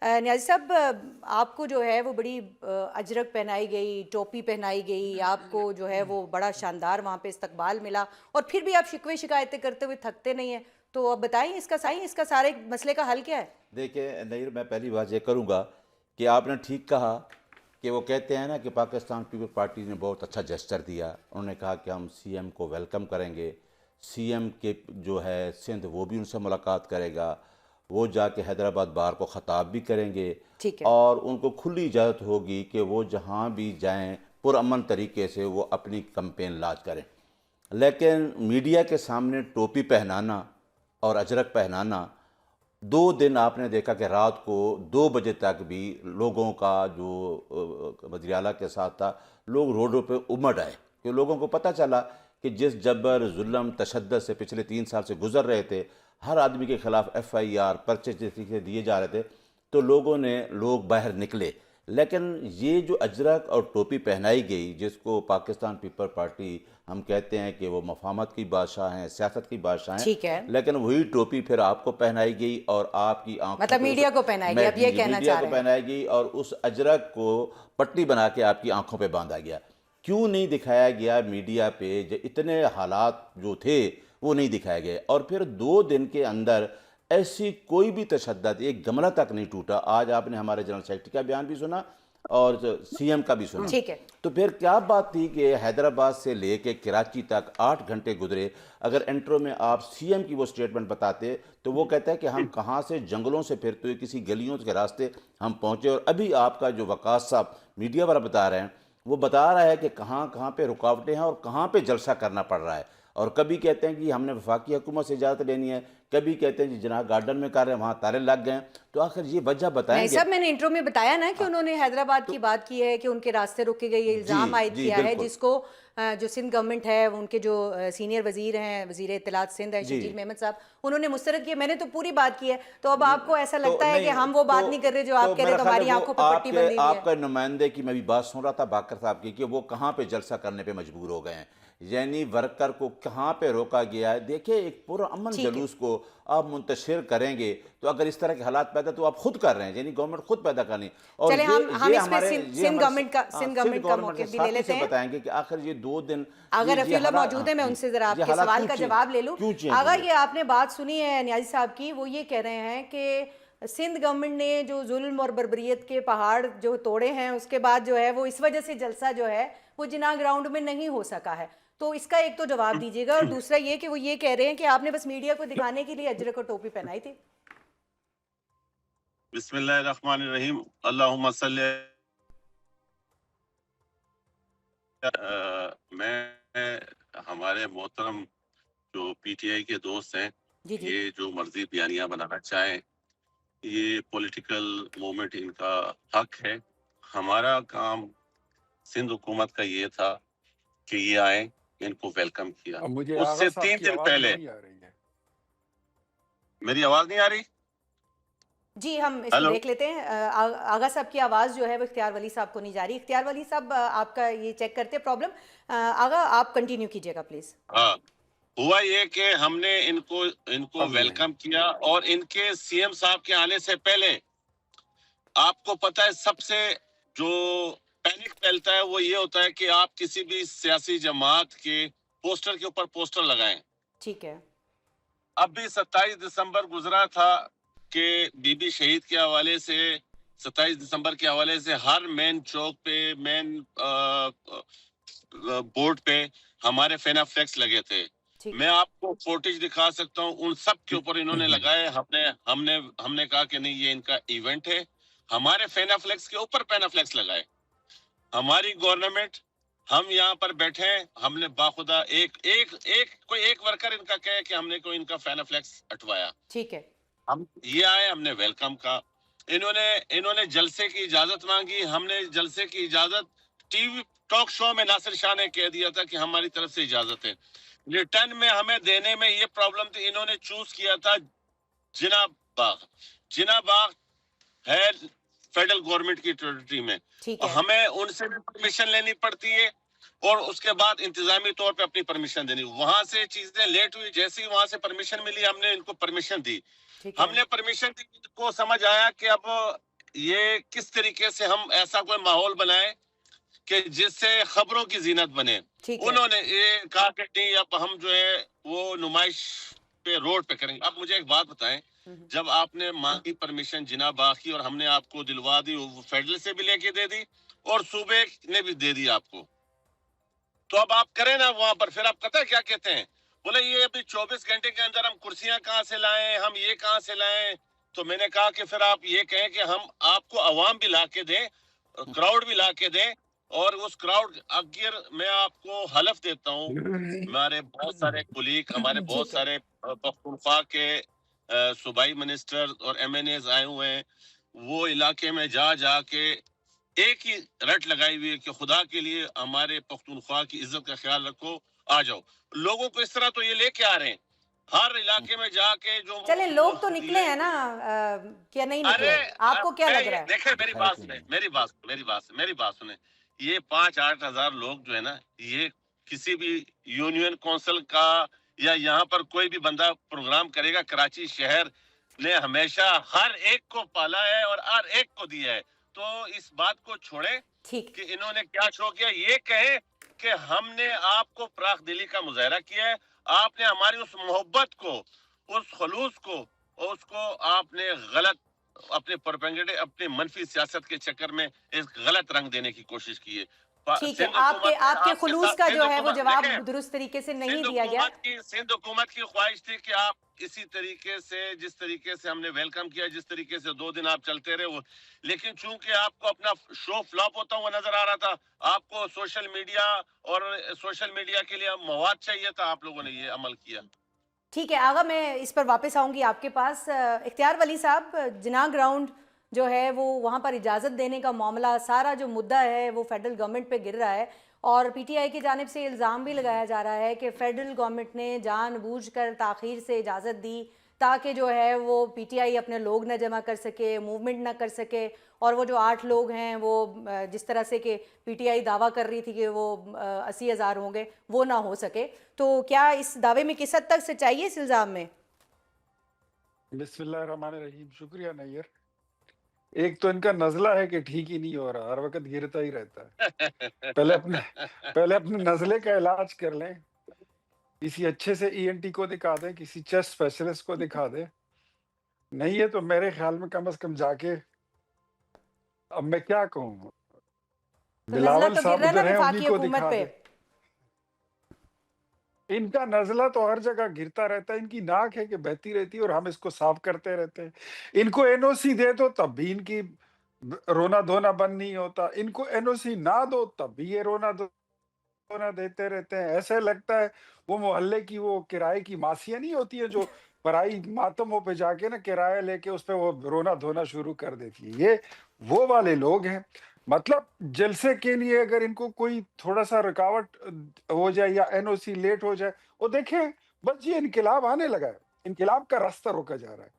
نیازی صاحب، آپ کو جو ہے وہ بڑی اجرک پہنائی گئی، ٹوپی پہنائی گئی، آپ کو جو ہے وہ بڑا شاندار وہاں پہ استقبال ملا، اور پھر بھی آپ شکوے شکایتیں کرتے ہوئے تھکتے نہیں ہیں. تو اب بتائیں اس کا سارے مسئلے کا حل کیا ہے؟ دیکھیں نیر، میں پہلی بات یہ کروں گا کہ آپ نے ٹھیک کہا کہ وہ کہتے ہیں نا کہ پاکستان پیپل پارٹی نے بہت اچھا جسچر دیا. انہوں نے کہا کہ ہم سی ایم کو ویلکم کریں گے، سی ایم کے جو ہے سندھ وہ بھی ان سے ملاقات کرے گا، وہ جا کے حیدرآباد بار کو خطاب بھی کریں گے، ٹھیک ہے. اور ان کو کھلی اجازت ہوگی کہ وہ جہاں بھی جائیں پرامن طریقے سے وہ اپنی کمپین لانچ کریں. لیکن میڈیا کے سامنے ٹوپی پہنانا اور اجرک پہنانا، 2 دن آپ نے دیکھا کہ رات کو 2 بجے تک بھی لوگوں کا جو وزیر اعلیٰ کے ساتھ تھا، لوگ روڈوں پہ امڑ آئے کہ لوگوں کو پتہ چلا کہ جس جبر ظلم تشدد سے پچھلے 3 سال سے گزر رہے تھے، ہر آدمی کے خلاف ایف آئی آر پرچے جس طریقے سے دیے جا رہے تھے، تو لوگ باہر نکلے. لیکن یہ جو اجرک اور ٹوپی پہنائی گئی، جس کو پاکستان پیپل پارٹی ہم کہتے ہیں کہ وہ مفاہمت کی بادشاہ ہیں، سیاست کی بادشاہ ہیں، ٹھیک ہے. لیکن وہی ٹوپی پھر آپ کو پہنائی گئی اور آپ کی آنکھوں مطلب پہ میڈیا کو پہنائے گی، اب یہ کہنا میڈیا چاہ کو رہے ہیں؟ پہنائی گئی اور اس اجرک کو پٹی بنا کے آپ کی آنکھوں پہ باندھا گیا. کیوں نہیں دکھایا گیا میڈیا پہ؟ جو اتنے حالات جو تھے وہ نہیں دکھائے گئے، اور پھر 2 دن کے اندر ایسی کوئی بھی تشدد، ایک گملہ تک نہیں ٹوٹا. آج آپ نے ہمارے جنرل سیکرٹری کا بیان بھی سنا اور سی ایم کا بھی سنا. ٹھیک ہے. تو پھر کیا بات تھی کہ حیدرآباد سے لے کے کراچی تک 8 گھنٹے گزرے. اگر انٹرو میں آپ سی ایم کی وہ سٹیٹمنٹ بتاتے تو وہ کہتا ہے کہ ہم کہاں سے جنگلوں سے پھرتے ہوئے کسی گلیوں کے راستے ہم پہنچے، اور ابھی آپ کا جو وقاص صاحب میڈیا والا بتا رہے ہیں وہ بتا رہا ہے کہ کہاں کہاں پہ رکاوٹیں ہیں اور کہاں پہ جلسہ کرنا پڑ رہا ہے. اور کبھی کہتے ہیں کہ ہم نے وفاقی حکومت سے اجازت لینی ہے، کبھی کہتے ہیں جی جناح گارڈن میں کر رہے ہیں وہاں تالے لگ گئے ہیں. تو آخر یہ وجہ بتائیں نہیں گے؟ صاحب، میں نے انٹرو میں بتایا نا کہ ہاں، انہوں نے حیدرآباد تو کی بات کی ہے کہ ان کے راستے روکے گئے، یہ جی الزام عائد جی کیا ہے، بالکل. جس کو جو سندھ گورنمنٹ ہے، ان کے جو سینئر وزیر ہیں، وزیر اطلاعات سندھ ہیں جی شرجیل محمد صاحب، انہوں نے مسترد کیا. میں نے تو پوری بات کی ہے. تو اب آپ کو ایسا تو لگتا ہے کہ نہیں، ہم وہ بات نہیں کر رہے جو تو آپ کہہ رہے میرا تو خیال ہے ہماری وہ آنکھوں پہ پٹی بندھی ہوئی ہے؟ آپ کا نمائندے کی میں بھی بات سن رہا تھا باقر صاحب کی، کہ وہ کہاں پہ جلسہ کرنے پہ مجبور ہو گئے ہیں، یعنی ورکر کو کہاں پہ روکا گیا ہے. دیکھیں ایک پرامن ٹھیک ہے. جلوس کو آپ منتشر کریں گے تو اگر اس طرح کے حالات پیدا تو آپ خود کر رہے ہیں، یعنی گورنمنٹ خود پیدا کرنی. اور چلے ہم یہ اس پہ ہمارے سندھ گورنمنٹ کا سندھ گورنمنٹ کے موقف بھی لے ساتھی لیتے سے ہیں. بتائیں گے کہ آخر یہ 2 دن اگر یہ رفیع اللہ حالات، موجود ہے، میں ان سے ذرا آپ یہ کے حالات سوال کا جواب لے لوں. کیوں چینج اگر ہوئے؟ یہ آپ نے بات سنی ہے نیازی صاحب کی، وہ یہ کہہ رہے ہیں کہ سندھ گورنمنٹ نے جو ظلم اور بربریت کے پہاڑ جو توڑے ہیں، اس کے بعد جو ہے وہ اس وجہ سے جلسہ جو ہے وہ جناح گراؤنڈ میں نہیں ہو سکا ہے. تو اس کا ایک تو جواب دیجیے گا، اور دوسرا یہ کہ وہ یہ کہہ رہے ہیں کہ آپ نے بس میڈیا کو دکھانے کے لیے اجرک اور ٹوپی پہنائی تھی. بسم اللہ الرحمن الرحیم. اللہم صلی. میں ہمارے محترم جو پی ٹی آئی کے دوست ہیں، جی جی. یہ جو مرضی بیانیہ بنانا چاہیں، یہ پولیٹیکل موومنٹ ان کا حق ہے. ہمارا کام سندھ حکومت کا یہ تھا کہ یہ آئیں، ان کو ویلکم کیا. مجھے اس آغا سے صاحب 3 کی دن آواز پہلے. نہیں آ رہی ہے. میری آواز نہیں آ رہی؟ جی، ہم اس کو ہیلو. دیکھ لیتے ہیں. آغا صاحب کی آواز جو ہے وہ اختیار ولی صاحب کو نہیں جا رہی. اختیار ولی صاحب، آپ کا یہ چیک کرتے ہیں پرابلم. آغا آپ کنٹینیو کیجئے گا پلیز. ہاں، ہوا یہ کہ ہم نے ان کو اب نہیں. ویلکم کیا، اور ان کے سی ایم صاحب کے آنے سے پہلے آپ کو پتہ ہے سب سے جو پینک پھیلتا ہے وہ یہ ہوتا ہے کہ آپ کسی بھی سیاسی جماعت کے پوسٹر کے اوپر پوسٹر لگائیں. ٹھیک ہے. اب بھی 27 دسمبر گزرا تھا کہ بی بی شہید کے حوالے سے، 27 دسمبر کے حوالے سے ہر مین چوک پہ، مین بورڈ پہ ہمارے فینا فلیکس لگے تھے. ٹھیک. میں آپ کو فوٹیج دکھا سکتا ہوں، ان سب کے اوپر انہوں نے لگائے. ہم نے کہا کہ نہیں، یہ ان کا ایونٹ ہے. ہمارے فینا فلیکس کے اوپر پینا فلیکس لگائے. ہماری گورنمنٹ، ہم یہاں پر بیٹھے ہیں، ہم نے باخدا کوئی ایک ورکر ان کا کہے کہ ہم نے کوئی ان کا فینا فلیکس ہٹوایا. ٹھیک ہے. ہم یہ آئے، ہم نے ویلکم کا. انہوں نے جلسے کی اجازت مانگی. ہم نے جلسے کی اجازت، ٹی وی ٹاک شو میں ناصر شاہ نے کہہ دیا تھا کہ ہماری طرف سے اجازت ہے. ریٹرن میں ہمیں دینے میں یہ پرابلم تھی، انہوں نے چوز کیا تھا جناح باغ. جناح باغ ہے فیڈرل گورنمنٹ کی ٹریٹری میں. ٹھیک ہے. ہمیں ان سے پرمیشن لینی پڑتی ہے، اور اس کے بعد انتظامی طور پہ اپنی پرمیشن دینی. وہاں سے چیزیں لیٹ ہوئی، جیسے ہی وہاں سے پرمیشن ملی ہم نے ان کو پرمیشن دی. ٹھیک ہم ہے. نے پرمیشن دی کو سمجھ آیا کہ اب یہ کس طریقے سے ہم ایسا کوئی ماحول بنائیں کہ جس سے خبروں کی زینت بنے. ٹھیک ہے. انہوں نے یہ کہا کہ نہیں اب ہم جو ہے وہ نمائش پہ روڈ پہ کریں گے. اب مجھے ایک بات بتائیں, جب آپ نے مانگی پرمیشن جناب باقی اور ہم نے آپ کو دلوا دی, وہ فیڈرل سے بھی لے کے دے دی اور صوبے نے بھی دے دی آپ کو, تو اب آپ کریں نا وہاں پر. پھر آپ پتہ کیا کہتے ہیں, بولے یہ ابھی 24 گھنٹے کے اندر ہم کرسیاں کہاں سے لائیں, ہم یہ کہاں سے لائیں. تو میں نے کہا کہ پھر آپ یہ کہیں کہ ہم آپ کو عوام بھی لا کے دیں, کراؤڈ بھی لا کے دیں, اور اس کراؤڈ اگر میں آپ کو حلف دیتا ہوں, ہمارے بہت سارے کولیگ, ہمارے بہت ٹھیک ہے. سارے پختونخوا کے صوبائی منسٹر اور ایم این ایز آئے ہوئے ہیں, وہ علاقے میں جا جا کے ایک ہی رٹ لگائی ہوئی ہے کہ خدا کے لیے ہمارے پختونخوا کی عزت کا خیال رکھو, آ جاؤ. لوگوں کو اس طرح تو یہ لے کے آ رہے ہیں ہر علاقے میں جا کے. جو چلے لوگ تو نکلے ہیں نا, کیا نہیں نکلے؟ آپ کو کیا لگ رہا ہے؟ دیکھیں میری بات سنیں, میری بات سنیں. یہ 5-8 ہزار لوگ جو ہے نا, یہ کسی بھی یونین کونسل کا یا یہاں پر کوئی بھی بندہ پروگرام کرے گا, کراچی شہر نے ہمیشہ ہر ایک کو پالا ہے اور ہر ایک کو دیا ہے. تو اس بات کو چھوڑیں ٹھیک. کہ انہوں نے کیا شو کیا. یہ کہیں کہ ہم نے آپ کو فراخ دلی کا مظاہرہ کیا ہے, آپ نے ہماری اس محبت کو, اس خلوص کو, اس کو آپ نے غلط اپنے پروپیگنڈے, اپنے منفی سیاست کے چکر میں ایک غلط رنگ دینے کی کوشش کی ہے. ٹھیک ہے, آپ کے خلوص کا جو ہے وہ جواب درست طریقے سے نہیں دیا گیا. سندھ حکومت کی خواہش تھی کہ آپ اسی طریقے سے, جس طریقے سے ہم نے ویلکم کیا, جس طریقے سے 2 دن آپ چلتے رہے وہ, لیکن چونکہ آپ کو اپنا شو فلاپ ہوتا ہوا نظر آ رہا تھا, آپ کو سوشل میڈیا اور سوشل میڈیا کے لیے مواد چاہیے تھا, آپ لوگوں نے یہ عمل کیا. ٹھیک ہے آغا, میں اس پر واپس آؤں گی آپ کے پاس. اختیار ولی صاحب, جناح گراؤنڈ جو ہے وہ وہاں پر اجازت دینے کا معاملہ, سارا جو مدعا ہے وہ فیڈرل گورنمنٹ پہ گر رہا ہے, اور پی ٹی آئی کی جانب سے الزام بھی لگایا جا رہا ہے کہ فیڈرل گورنمنٹ نے جان بوجھ کر تاخیر سے اجازت دی تاکہ جو ہے وہ پی ٹی آئی اپنے لوگ نہ جمع کر سکے, موومنٹ نہ کر سکے, اور وہ جو 8 لوگ ہیں وہ جس طرح سے کہ پی ٹی آئی دعویٰ کر رہی تھی کہ وہ 80,000 ہوں گے, وہ نہ ہو سکے. تو کیا اس دعوے میں کس حد تک سچائی ہے اس الزام میں؟ بسم اللہ الرحمن الرحیم. شکریہ نیئر. ایک تو ان کا نزلہ ہے کہ ٹھیک ہی نہیں ہو رہا, ہر وقت گرتا ہی رہتا ہے. پہلے اپنے نزلے کا علاج کر لیں, کسی اچھے سے ای این ٹی کو دکھا دیں, کسی چیسٹ اسپیشلسٹ کو دکھا دیں. نہیں ہے تو میرے خیال میں کم از کم جا کے, اب میں کیا کہوں, بلاول صاحب ادھر ہیں, انہی کو دکھا دیں. ان کا نزلہ تو ہر جگہ گرتا رہتا ہے, ان کی ناک ہے کہ بہتی رہتی ہے اور ہم اس کو صاف کرتے رہتے ہیں. ان کو این او سی دے دو تب بھی ان کی رونا دھونا بند نہیں ہوتا, ان کو این او سی نہ دو تب بھی یہ رونا دھونا دیتے رہتے ہیں. ایسے لگتا ہے وہ محلے کی وہ کرائے کی ماسیاں نہیں ہوتی ہیں جو پرائی ماتموں پہ جا کے نا کرایہ لے کے اس پہ وہ رونا دھونا شروع کر دیتی ہے. یہ وہ والے لوگ ہیں. مطلب جلسے کے لیے اگر ان کو کوئی تھوڑا سا رکاوٹ ہو جائے یا این او سی لیٹ ہو جائے, وہ دیکھیں بس یہ انقلاب آنے لگا ہے, انقلاب کا راستہ روکا جا رہا ہے.